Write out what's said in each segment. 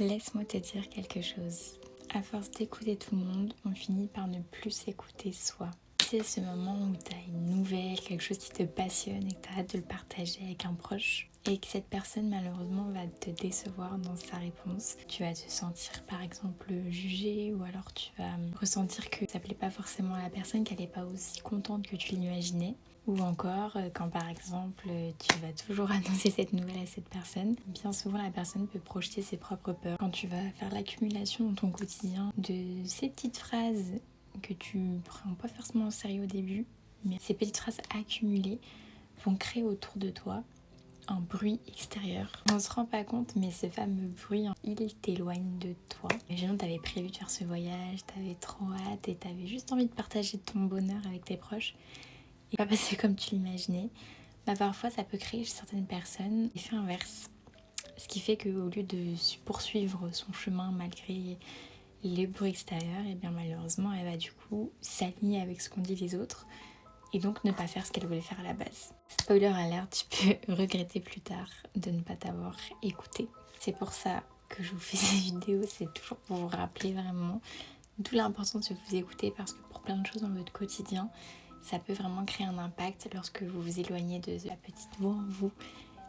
Laisse-moi te dire quelque chose. À force d'écouter tout le monde, on finit par ne plus s'écouter soi. C'est ce moment où tu as une nouvelle, quelque chose qui te passionne et que tu as hâte de le partager avec un proche et que cette personne malheureusement va te décevoir dans sa réponse. Tu vas te sentir par exemple jugé ou alors tu vas ressentir que ça plaît pas forcément à la personne, qu'elle n'est pas aussi contente que tu l'imaginais. Ou encore quand par exemple tu vas toujours annoncer cette nouvelle à cette personne, bien souvent la personne peut projeter ses propres peurs. Quand tu vas faire l'accumulation dans ton quotidien de ces petites phrases que tu prends pas forcément au sérieux au début, mais ces petites phrases accumulées vont créer autour de toi un bruit extérieur. On se rend pas compte, mais ce fameux bruit, il t'éloigne de toi. Imaginons que t'avais prévu de faire ce voyage, t'avais trop hâte et t'avais juste envie de partager ton bonheur avec tes proches et pas passer comme tu l'imaginais. Parfois ça peut créer chez certaines personnes l'effet inverse. Ce qui fait qu'au lieu de poursuivre son chemin malgré les bruits extérieurs, et bien malheureusement elle va du coup s'aligner avec ce qu'ont dit les autres et donc ne pas faire ce qu'elle voulait faire à la base. Spoiler alert, tu peux regretter plus tard de ne pas t'avoir écouté. C'est pour ça que je vous fais ces vidéos, c'est toujours pour vous rappeler vraiment d'où l'importance de vous écouter, parce que pour plein de choses dans votre quotidien, ça peut vraiment créer un impact lorsque vous vous éloignez de la petite voix en vous,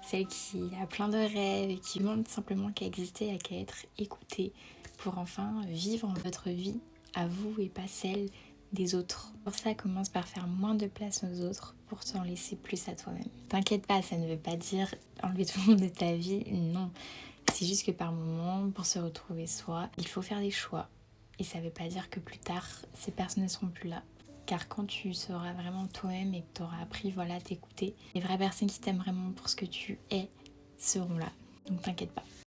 celle qui a plein de rêves et qui demande simplement qu'à exister et qu'à être écoutée pour enfin vivre votre vie à vous et pas celle des autres. Pour ça, commence par faire moins de place aux autres pour t'en laisser plus à toi-même. T'inquiète pas, ça ne veut pas dire enlever tout le monde de ta vie, non. C'est juste que par moments, pour se retrouver soi, il faut faire des choix. Et ça ne veut pas dire que plus tard, ces personnes ne seront plus là. Car quand tu seras vraiment toi-même et que tu auras appris à t'écouter, les vraies personnes qui t'aiment vraiment pour ce que tu es seront là. Donc t'inquiète pas.